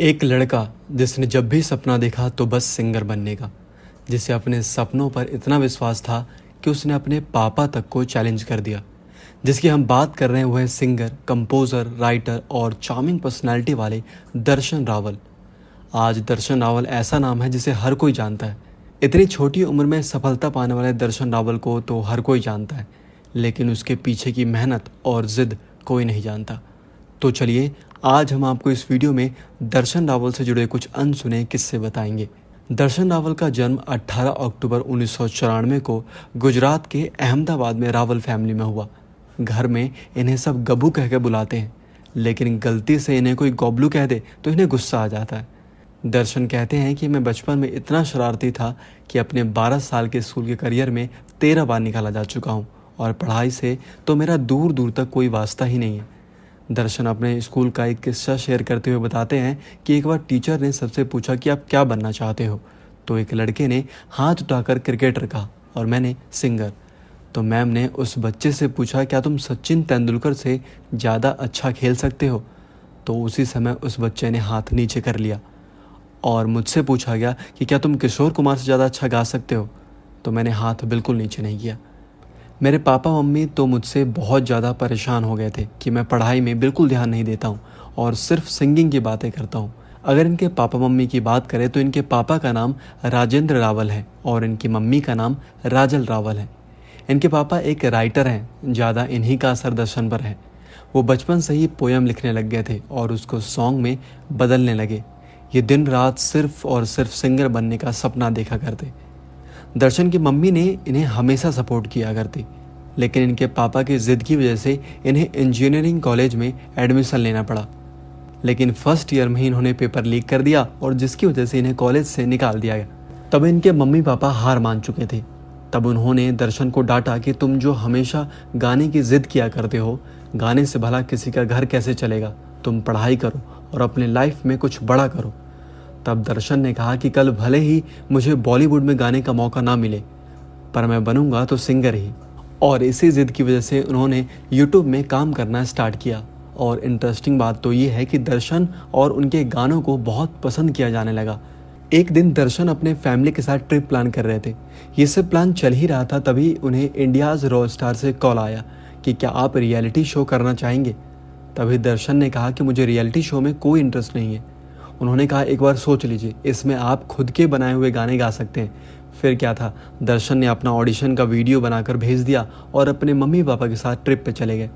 एक लड़का जिसने जब भी सपना देखा तो बस सिंगर बनने का, जिसे अपने सपनों पर इतना विश्वास था कि उसने अपने पापा तक को चैलेंज कर दिया। जिसकी हम बात कर रहे हैं वो है सिंगर, कंपोज़र, राइटर और चार्मिंग पर्सनैलिटी वाले दर्शन रावल। आज दर्शन रावल ऐसा नाम है जिसे हर कोई जानता है। इतनी छोटी उम्र में सफलता पाने वाले दर्शन रावल को तो हर कोई जानता है, लेकिन उसके पीछे की मेहनत और ज़िद कोई नहीं जानता। तो चलिए आज हम आपको इस वीडियो में दर्शन रावल से जुड़े कुछ अनसुने किस्से बताएंगे। दर्शन रावल का जन्म 18 अक्टूबर 1994 को गुजरात के अहमदाबाद में रावल फैमिली में हुआ। घर में इन्हें सब गब्बू कह के बुलाते हैं, लेकिन गलती से इन्हें कोई गोबलू कह दे तो इन्हें गुस्सा आ जाता है। दर्शन कहते हैं कि मैं बचपन में इतना शरारती था कि अपने 12 साल के स्कूल के करियर में 13 बार निकाला जा चुका हूँ, और पढ़ाई से तो मेरा दूर दूर तक कोई वास्ता ही नहीं है। दर्शन अपने स्कूल का एक किस्सा शेयर करते हुए बताते हैं कि एक बार टीचर ने सबसे पूछा कि आप क्या बनना चाहते हो, तो एक लड़के ने हाथ उठाकर क्रिकेटर कहा और मैंने सिंगर। तो मैम ने उस बच्चे से पूछा, क्या तुम सचिन तेंदुलकर से ज़्यादा अच्छा खेल सकते हो? तो उसी समय उस बच्चे ने हाथ नीचे कर लिया। और मुझसे पूछा गया कि क्या तुम किशोर कुमार से ज़्यादा अच्छा गा सकते हो? तो मैंने हाथ बिल्कुल नीचे नहीं किया। मेरे पापा मम्मी तो मुझसे बहुत ज़्यादा परेशान हो गए थे कि मैं पढ़ाई में बिल्कुल ध्यान नहीं देता हूँ और सिर्फ सिंगिंग की बातें करता हूँ। अगर इनके पापा मम्मी की बात करें तो इनके पापा का नाम राजेंद्र रावल है और इनकी मम्मी का नाम राजल रावल है। इनके पापा एक राइटर हैं, ज़्यादा इन्हीं का असर दर्शन पर है। वो बचपन से ही पोयम लिखने लग गए थे और उसको सॉन्ग में बदलने लगे। ये दिन रात सिर्फ और सिर्फ सिंगर बनने का सपना देखा करते। दर्शन की मम्मी ने इन्हें हमेशा सपोर्ट किया करती, लेकिन इनके पापा की ज़िद की वजह से इन्हें इंजीनियरिंग कॉलेज में एडमिशन लेना पड़ा। लेकिन फर्स्ट ईयर में ही इन्होंने पेपर लीक कर दिया और जिसकी वजह से इन्हें कॉलेज से निकाल दिया गया। तब इनके मम्मी पापा हार मान चुके थे। तब उन्होंने दर्शन को डांटा कि तुम जो हमेशा गाने की ज़िद किया करते हो, गाने से भला किसी का घर कैसे चलेगा? तुम पढ़ाई करो और अपने लाइफ में कुछ बड़ा करो। तब दर्शन ने कहा कि कल भले ही मुझे बॉलीवुड में गाने का मौका ना मिले, पर मैं बनूंगा तो सिंगर ही। और इसी ज़िद की वजह से उन्होंने यूट्यूब में काम करना स्टार्ट किया। और इंटरेस्टिंग बात तो ये है कि दर्शन और उनके गानों को बहुत पसंद किया जाने लगा। एक दिन दर्शन अपने फैमिली के साथ ट्रिप प्लान कर रहे थे। ये सब प्लान चल ही रहा था, तभी उन्हें इंडियाज़ रॉ स्टार से कॉल आया कि क्या आप रियलिटी शो करना चाहेंगे? तभी दर्शन ने कहा कि मुझे रियलिटी शो में कोई इंटरेस्ट नहीं है। उन्होंने कहा एक बार सोच लीजिए, इसमें आप खुद के बनाए हुए गाने गा सकते हैं। फिर क्या था, दर्शन ने अपना ऑडिशन का वीडियो बनाकर भेज दिया और अपने मम्मी पापा के साथ ट्रिप पे चले गए।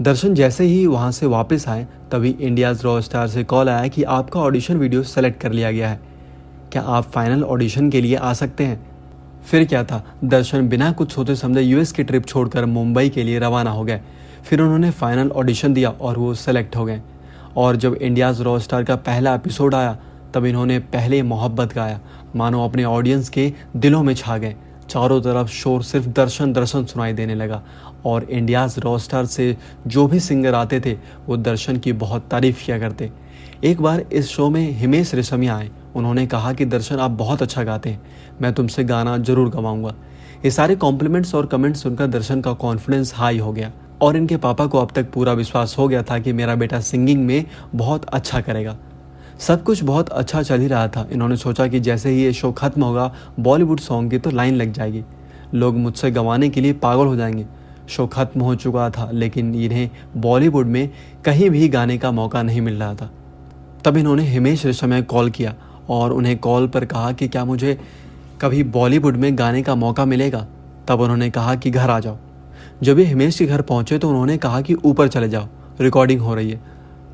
दर्शन जैसे ही वहाँ से वापस आए तभी इंडियाज़ रॉ स्टार से कॉल आया कि आपका ऑडिशन वीडियो सेलेक्ट कर लिया गया है, क्या आप फाइनल ऑडिशन के लिए आ सकते हैं? फिर क्या था, दर्शन बिना कुछ सोचे समझे यूएस की ट्रिप छोड़कर मुंबई के लिए रवाना हो गए। फिर उन्होंने फाइनल ऑडिशन दिया और वो सेलेक्ट हो गए। और जब इंडियाज़ रॉ स्टार का पहला एपिसोड आया तब इन्होंने पहले मोहब्बत गाया, मानो अपने ऑडियंस के दिलों में छा गए। चारों तरफ शोर सिर्फ दर्शन दर्शन सुनाई देने लगा और इंडियाज़ रॉ स्टार से जो भी सिंगर आते थे वो दर्शन की बहुत तारीफ़ किया करते। एक बार इस शो में हिमेश रेशमिया आए। उन्होंने कहा कि दर्शन आप बहुत अच्छा गाते हैं, मैं तुमसे गाना ज़रूर गवाऊँगा। ये सारे कॉम्प्लीमेंट्स और कमेंट्स सुनकर दर्शन का कॉन्फिडेंस हाई हो गया और इनके पापा को अब तक पूरा विश्वास हो गया था कि मेरा बेटा सिंगिंग में बहुत अच्छा करेगा। सब कुछ बहुत अच्छा चल ही रहा था। इन्होंने सोचा कि जैसे ही ये शो ख़त्म होगा बॉलीवुड सॉन्ग की तो लाइन लग जाएगी, लोग मुझसे गवाने के लिए पागल हो जाएंगे। शो ख़त्म हो चुका था लेकिन इन्हें बॉलीवुड में कहीं भी गाने का मौका नहीं मिल रहा था। तब इन्होंने हिमेश रेशमिया को कॉल किया और उन्हें कॉल पर कहा कि क्या मुझे कभी बॉलीवुड में गाने का मौका मिलेगा? तब उन्होंने कहा कि घर आ जाओ। जब ये हिमेश के घर पहुँचे तो उन्होंने कहा कि ऊपर चले जाओ, रिकॉर्डिंग हो रही है,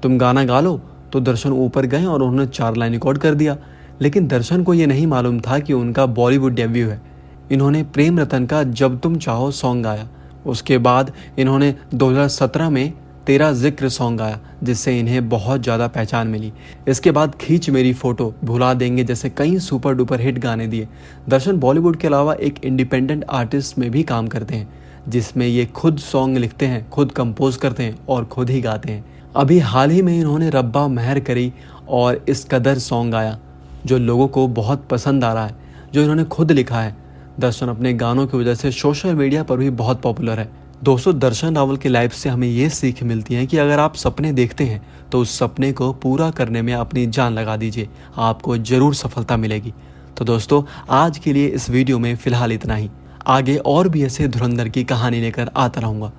तुम गाना गा लो। तो दर्शन ऊपर गए और उन्होंने 4 लाइन रिकॉर्ड कर दिया। लेकिन दर्शन को ये नहीं मालूम था कि उनका बॉलीवुड डेब्यू है। इन्होंने प्रेम रतन का जब तुम चाहो सॉन्ग गाया। उसके बाद इन्होंने 2017 में तेरा जिक्र सॉन्ग गाया, जिससे इन्हें बहुत ज़्यादा पहचान मिली। इसके बाद खींच मेरी फ़ोटो, भुला देंगे जैसे कई सुपर डुपर हिट गाने दिए। दर्शन बॉलीवुड के अलावा एक इंडिपेंडेंट आर्टिस्ट में भी काम करते हैं, जिसमें ये खुद सॉन्ग लिखते हैं, खुद कंपोज करते हैं और खुद ही गाते हैं। अभी हाल ही में इन्होंने रब्बा मेहर करी और इस कदर सॉन्ग गाया, जो लोगों को बहुत पसंद आ रहा है, जो इन्होंने खुद लिखा है। दर्शन अपने गानों की वजह से सोशल मीडिया पर भी बहुत पॉपुलर है। दोस्तों, दर्शन रावल की लाइफ से हमें ये सीख मिलती है कि अगर आप सपने देखते हैं तो उस सपने को पूरा करने में अपनी जान लगा दीजिए, आपको ज़रूर सफलता मिलेगी। तो दोस्तों, आज के लिए इस वीडियो में फ़िलहाल इतना ही। आगे और भी ऐसे धुरंधर की कहानी लेकर आता रहूँगा।